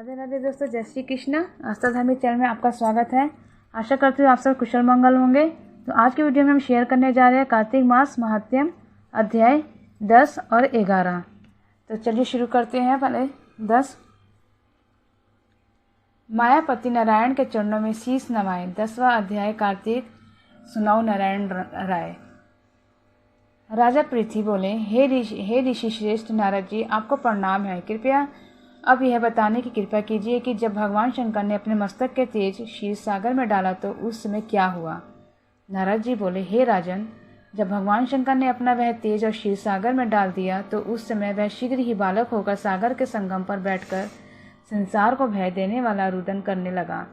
राधे राधे दोस्तों, जय श्री कृष्ण। आस्था धार्मिक चैनल में आपका स्वागत है। आशा करती हूँ आप सब कुशल मंगल होंगे। तो आज की वीडियो में हम शेयर करने जा रहे हैं कार्तिक मास महात्म्य अध्याय 10 और 11। तो चलिए शुरू करते हैं। पहले 10। मायापति नारायण के चरणों में शीश नवाए। 10वां अध्याय कार्तिक। सुनाओ नारायण राय। राजा पृथ्वी बोले, हे ऋषि श्रेष्ठ नारद जी, आपको प्रणाम है। कृपया अब यह बताने की कृपा कीजिए कि जब भगवान शंकर ने अपने मस्तक के तेज क्षीर सागर में डाला तो उस समय क्या हुआ। नारद जी बोले, हे राजन, जब भगवान शंकर ने अपना वह तेज और क्षीर सागर में डाल दिया तो उस समय वह शीघ्र ही बालक होकर सागर के संगम पर बैठकर संसार को भय देने वाला रुदन करने लगा।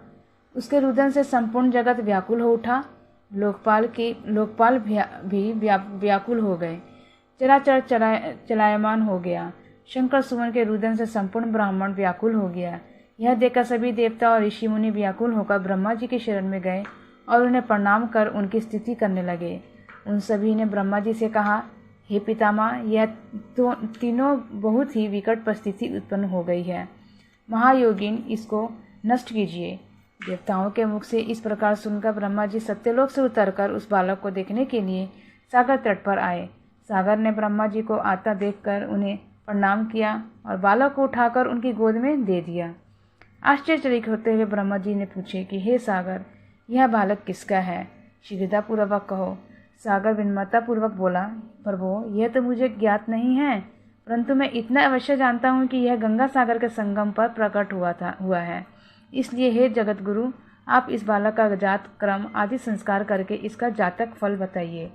उसके रुदन से संपूर्ण जगत व्याकुल हो उठा। लोकपाल भी व्याकुल हो गए। चराचर चलायमान हो गया। शंकर सुमन के रुदन से संपूर्ण ब्राह्मण व्याकुल हो गया। यह देखकर सभी देवता और ऋषि मुनि व्याकुल होकर ब्रह्मा जी की शरण में गए और उन्हें प्रणाम कर उनकी स्तुति करने लगे। उन सभी ने ब्रह्मा जी से कहा, हे पितामह, यह तो तीनों बहुत ही विकट परिस्थिति उत्पन्न हो गई है। महायोगिन, इसको नष्ट कीजिए। देवताओं के मुख से इस प्रकार सुनकर ब्रह्मा जी सत्यलोक से उतरकर उस बालक को देखने के लिए सागर तट पर आए। सागर ने ब्रह्मा जी को आता देखकर उन्हें प्रणाम किया और बालक को उठाकर उनकी गोद में दे दिया। आश्चर्यचकित होते हुए ब्रह्मा जी ने पूछे कि हे सागर, यह बालक किसका है? शीघ्रतापूर्वक कहो। सागर विनम्रतापूर्वक बोला, प्रभु, यह तो मुझे ज्ञात नहीं है, परंतु मैं इतना अवश्य जानता हूँ कि यह गंगा सागर के संगम पर प्रकट हुआ है। इसलिए हे जगत गुरु, आप इस बालक का जात क्रम आदि संस्कार करके इसका जातक फल बताइए।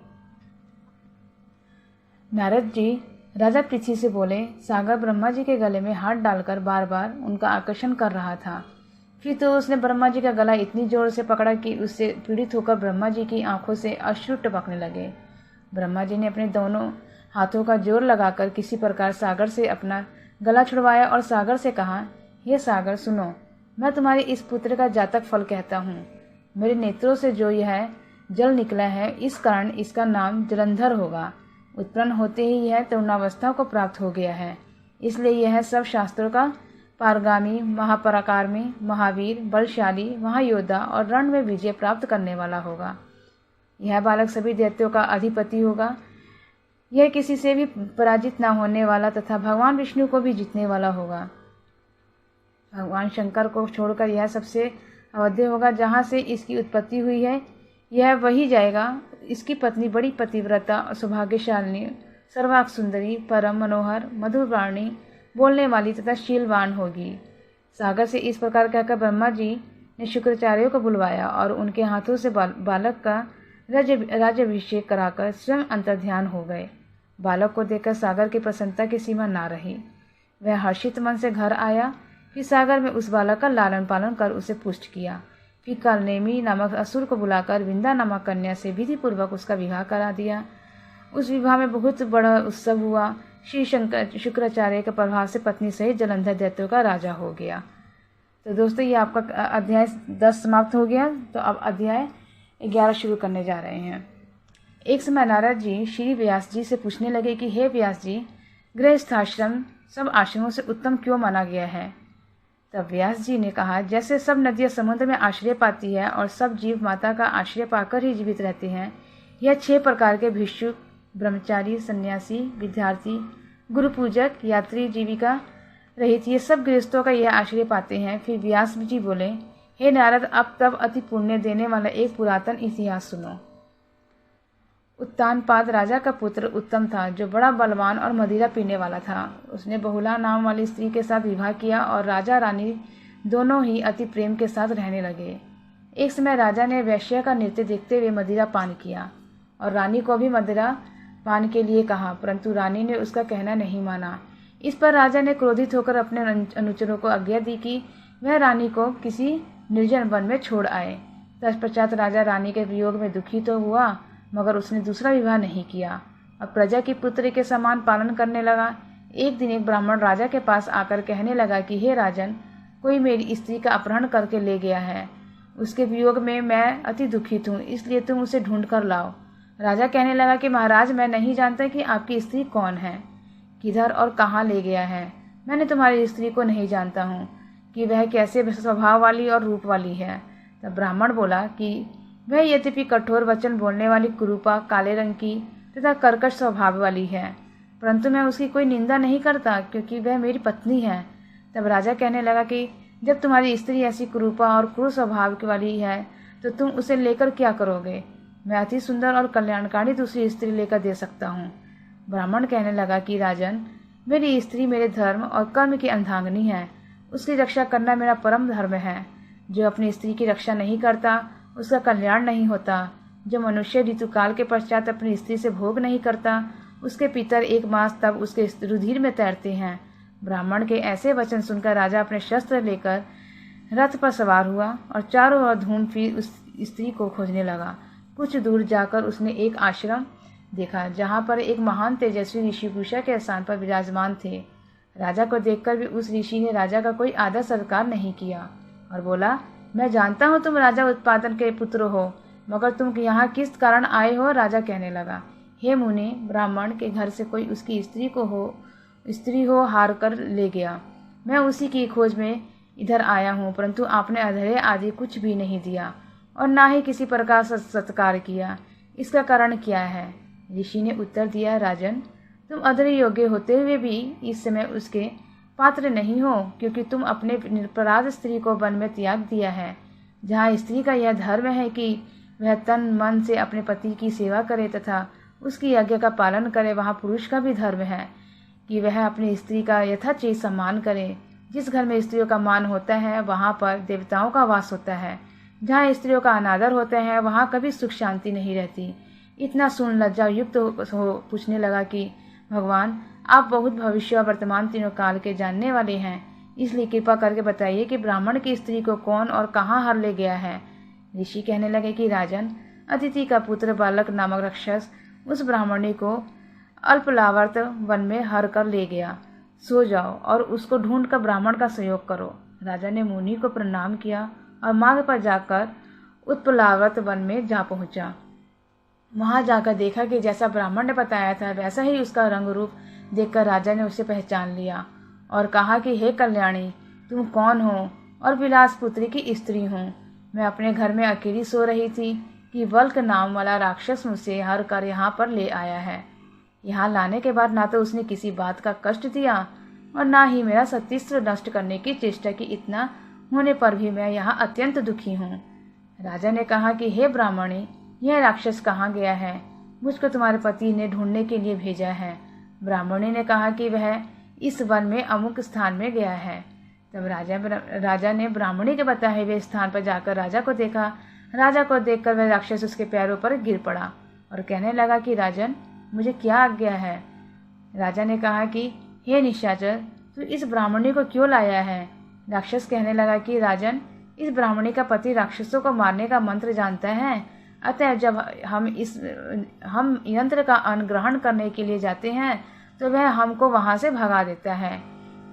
नारद जी राजा पृथ्वी से बोले, सागर ब्रह्मा जी के गले में हाथ डालकर बार बार उनका आकर्षण कर रहा था। फिर तो उसने ब्रह्मा जी का गला इतनी जोर से पकड़ा कि उससे पीड़ित होकर ब्रह्मा जी की आंखों से अश्रु टपकने लगे। ब्रह्मा जी ने अपने दोनों हाथों का जोर लगाकर किसी प्रकार सागर से अपना गला छुड़वाया और सागर से कहा, हे सागर, सुनो, मैं तुम्हारे इस पुत्र का जातक फल कहता हूँ। मेरे नेत्रों से जो यह जल निकला है, इस कारण इसका नाम जलंधर होगा। उत्पन्न होते ही यह तरुणावस्था को प्राप्त हो गया है, इसलिए यह सब शास्त्रों का पारगामी, महापराक्रमी, महावीर, बलशाली, महायोद्धा और रण में विजय प्राप्त करने वाला होगा। यह बालक सभी दैत्यों का अधिपति होगा। यह किसी से भी पराजित न होने वाला तथा भगवान विष्णु को भी जीतने वाला होगा। भगवान शंकर को छोड़कर यह सबसे अवध्य होगा। जहाँ से इसकी उत्पत्ति हुई है, यह वही जाएगा। इसकी पत्नी बड़ी पतिव्रता और सौभाग्यशालिनी, सर्वांग सुंदरी, परम मनोहर, मधुर वाणी बोलने वाली तथा शीलवान होगी। सागर से इस प्रकार कहकर ब्रह्मा जी ने शुक्राचार्यों को बुलवाया और उनके हाथों से बालक का राज्याभिषेक कराकर स्वयं अंतर्ध्यान हो गए। बालक को देखकर सागर की प्रसन्नता की सीमा ना रही। वह हर्षित मन से घर आया। फिर सागर में उस बालक का लालन पालन कर उसे पुष्ट किया। फिर कालनेमी नामक असुर को बुलाकर विंदा नामक कन्या से विधि पूर्वक उसका विवाह करा दिया। उस विवाह में बहुत बड़ा उत्सव हुआ। श्री शुक्राचार्य के प्रभाव से पत्नी सहित जलंधर दैत्यों का राजा हो गया। तो दोस्तों, ये आपका अध्याय 10 समाप्त हो गया। तो अब अध्याय 11 शुरू करने जा रहे हैं। एक समय नारद जी श्री व्यास जी से पूछने लगे कि हे व्यास जी, गृहस्थाश्रम सब आश्रमों से उत्तम क्यों माना गया है? तब व्यास जी ने कहा, जैसे सब नदियाँ समुद्र में आश्रय पाती है और सब जीव माता का आश्रय पाकर ही जीवित रहते हैं, यह 6 प्रकार के भिक्षुक, ब्रह्मचारी, सन्यासी, विद्यार्थी, गुरु पूजक, यात्री, जीविका रहित, ये सब गृहस्थों का यह आश्रय पाते हैं। फिर व्यास जी बोले, हे नारद, अब तब अति पुण्य देने वाला एक पुरातन इतिहास सुनो। उत्तानपाद राजा का पुत्र उत्तम था, जो बड़ा बलवान और मदिरा पीने वाला था। उसने बहुला नाम वाली स्त्री के साथ विवाह किया और राजा रानी दोनों ही अति प्रेम के साथ रहने लगे। एक समय राजा ने वैश्या का नृत्य देखते हुए मदिरा पान किया और रानी को भी मदिरा पान के लिए कहा, परंतु रानी ने उसका कहना नहीं माना। इस पर राजा ने क्रोधित होकर अपने अनुचरों को आज्ञा दी कि वह रानी को किसी निर्जन वन में छोड़ आए। तत्पश्चात राजा रानी के वियोग में दुखी तो हुआ, मगर उसने दूसरा विवाह नहीं किया और प्रजा की पुत्री के समान पालन करने लगा। एक दिन एक ब्राह्मण राजा के पास आकर कहने लगा कि हे राजन, कोई मेरी स्त्री का अपहरण करके ले गया है। उसके वियोग में मैं अति दुखित हूँ, इसलिए तुम उसे ढूंढ कर लाओ। राजा कहने लगा कि महाराज, मैं नहीं जानता कि आपकी स्त्री कौन है, किधर और कहाँ ले गया है। मैंने तुम्हारी स्त्री को नहीं जानता हूँ। कि वह कैसे स्वभाव वाली और रूप वाली है। तब ब्राह्मण बोला कि वह यद्यपि कठोर वचन बोलने वाली कुरूपा, काले रंग की तथा कर्कश स्वभाव वाली है, परंतु मैं उसकी कोई निंदा नहीं करता, क्योंकि वह मेरी पत्नी है। तब राजा कहने लगा कि जब तुम्हारी स्त्री ऐसी कुरूपा और क्रूर स्वभाव वाली है तो तुम उसे लेकर क्या करोगे? मैं अति सुंदर और कल्याणकारी दूसरी स्त्री लेकर दे सकता हूँ। ब्राह्मण कहने लगा कि राजन, मेरी स्त्री मेरे धर्म और कर्म की अर्धांगिनी है, उसकी रक्षा करना मेरा परम धर्म है। जो अपनी स्त्री की रक्षा नहीं करता उसका कल्याण नहीं होता। जो मनुष्य ऋतुकाल के पश्चात अपनी स्त्री से भोग नहीं करता उसके पितर 1 मास तब उसके रुधिर में तैरते हैं। ब्राह्मण के ऐसे वचन सुनकर राजा अपने शस्त्र लेकर रथ पर सवार हुआ और चारों ओर ढूंढ फिर उस स्त्री को खोजने लगा। कुछ दूर जाकर उसने एक आश्रम देखा जहाँ पर एक महान तेजस्वी ऋषि पूषा के स्थान पर विराजमान थे। राजा को देखकर भी उस ऋषि ने राजा का कोई आदर सत्कार नहीं किया और बोला, मैं जानता हूँ तुम राजा उत्पादन के पुत्र हो, मगर तुम यहाँ किस कारण आए हो? राजा कहने लगा, हे मुनि, ब्राह्मण के घर से कोई उसकी स्त्री हो हार कर ले गया। मैं उसी की खोज में इधर आया हूँ, परंतु आपने अधरे आदि कुछ भी नहीं दिया और ना ही किसी प्रकार से सत्कार किया। इसका कारण क्या है? ऋषि ने उत्तर दिया, राजन, तुम अधरे योग्य होते हुए भी इस समय उसके पात्र नहीं हो, क्योंकि तुम अपने निरपराध स्त्री को वन में त्याग दिया है। जहाँ स्त्री का यह धर्म है कि वह तन मन से अपने पति की सेवा करे तथा उसकी आज्ञा का पालन करे, वहाँ पुरुष का भी धर्म है कि वह अपनी स्त्री का यथाचित सम्मान करे। जिस घर में स्त्रियों का मान होता है वहाँ पर देवताओं का वास होता है। जहाँ स्त्रियों का अनादर होता है वहाँ कभी सुख शांति नहीं रहती। इतना सुन लज्जा युक्त हो पूछने लगा कि भगवान, आप बहुत भविष्य और वर्तमान तीनों काल के जानने वाले हैं, इसलिए कृपा करके बताइए कि ब्राह्मण की स्त्री को कौन और कहाँ हर ले गया है। ऋषि कहने लगे कि राजन, अदिति का पुत्र बालक नामक राक्षस उस ब्राह्मणी को अल्पलावर्त वन में हर कर ले गया। सो जाओ और उसको ढूंढ कर ब्राह्मण का सहयोग करो। राजा ने मुनि को प्रणाम किया और मार्ग पर जाकर उत्पलावर्त वन में जा पहुंचा। वहां जाकर देखा कि जैसा ब्राह्मण ने बताया था वैसा ही उसका रंग रूप देखकर राजा ने उसे पहचान लिया और कहा कि हे कल्याणी, तुम कौन हो? और विलास पुत्री की स्त्री हूँ। मैं अपने घर में अकेली सो रही थी कि वल्क नाम वाला राक्षस मुझसे हर कर यहाँ पर ले आया है। यहाँ लाने के बाद ना तो उसने किसी बात का कष्ट दिया और ना ही मेरा सतीस्त्र नष्ट करने की चेष्टा की। इतना होने पर भी मैं यहाँ अत्यंत दुखी हूँ। राजा ने कहा कि हे ब्राह्मणी, यह राक्षस कहाँ गया है? मुझको तुम्हारे पति ने ढूंढने के लिए भेजा है। ब्राह्मणी ने कहा कि वह इस वन में अमुक स्थान में गया है। तब राजा ने ब्राह्मणी के बताए हुए स्थान पर जाकर राजा को देखा। राजा को देखकर वह राक्षस उसके पैरों पर गिर पड़ा और कहने लगा कि राजन, मुझे क्या आज्ञा है? राजा ने कहा कि हे निशाचर, तू इस ब्राह्मणी को क्यों लाया है? राक्षस कहने लगा कि राजन, इस ब्राह्मणी का पति राक्षसों को मारने का मंत्र जानता है, अतः जब हम यंत्र का अनुग्रहण करने के लिए जाते हैं तो वह हमको वहां से भगा देता है,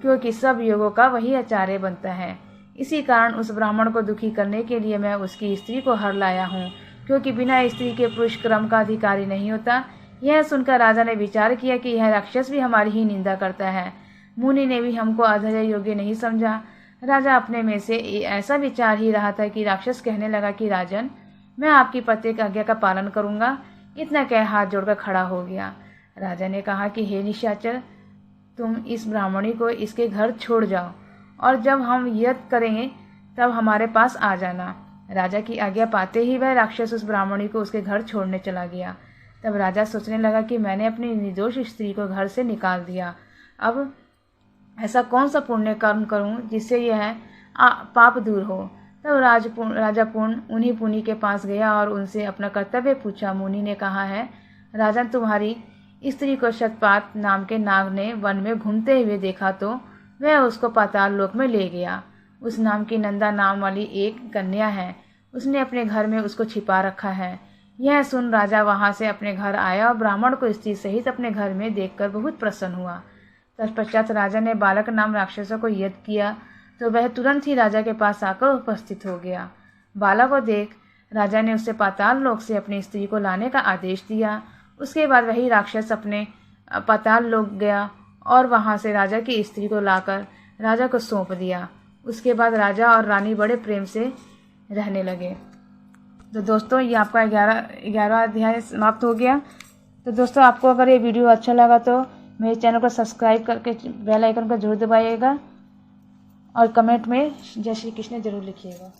क्योंकि सब योगों का वही आचार्य बनता है। इसी कारण उस ब्राह्मण को दुखी करने के लिए मैं उसकी स्त्री को हर लाया हूँ, क्योंकि बिना स्त्री के पुरुष क्रम का अधिकारी नहीं होता। यह सुनकर राजा ने विचार किया कि यह राक्षस भी हमारी ही निंदा करता है। मुनि ने भी हमको अधर्य योग्य नहीं समझा। राजा अपने में से ऐसा विचार ही रहा था कि राक्षस कहने लगा कि राजन, मैं आपकी पति की आज्ञा का पालन करूंगा। इतना कह हाथ जोड़कर खड़ा हो गया। राजा ने कहा कि हे निशाचर, तुम इस ब्राह्मणी को इसके घर छोड़ जाओ और जब हम यज्ञ करेंगे तब हमारे पास आ जाना। राजा की आज्ञा पाते ही वह राक्षस उस ब्राह्मणी को उसके घर छोड़ने चला गया। तब राजा सोचने लगा कि मैंने अपनी निर्दोष स्त्री को घर से निकाल दिया, अब ऐसा कौन सा पुण्य कर्म करूं जिससे यह पाप दूर हो। तब राजा उन्हीं पुनि के पास गया और उनसे अपना कर्तव्य पूछा। मुनि ने कहा है, राजन, तुम्हारी स्त्री को शतपात नाम के नाग ने वन में घूमते हुए देखा तो वह उसको पाताल लोक में ले गया। उस नाम की नंदा नाम वाली एक कन्या है, उसने अपने घर में उसको छिपा रखा है। यह सुन राजा वहां से अपने घर आया और ब्राह्मण को स्त्री सहित अपने घर में देखकर बहुत प्रसन्न हुआ। तत्पश्चात राजा ने बालक नाम राक्षसों को यज्ञ किया तो वह तुरंत ही राजा के पास आकर उपस्थित हो गया। बालक को देख राजा ने उससे पाताल लोक से अपनी स्त्री को लाने का आदेश दिया। उसके बाद वही राक्षस अपने पाताल लोक गया और वहां से राजा की स्त्री को लाकर राजा को सौंप दिया। उसके बाद राजा और रानी बड़े प्रेम से रहने लगे। तो दोस्तों ये आपका 11वां अध्याय समाप्त हो गया। तो दोस्तों आपको अगर ये वीडियो अच्छा लगा तो मेरे चैनल को सब्सक्राइब करके बेल आइकन को जरूर दबाइएगा और कमेंट में जय श्री कृष्ण जरूर लिखिएगा।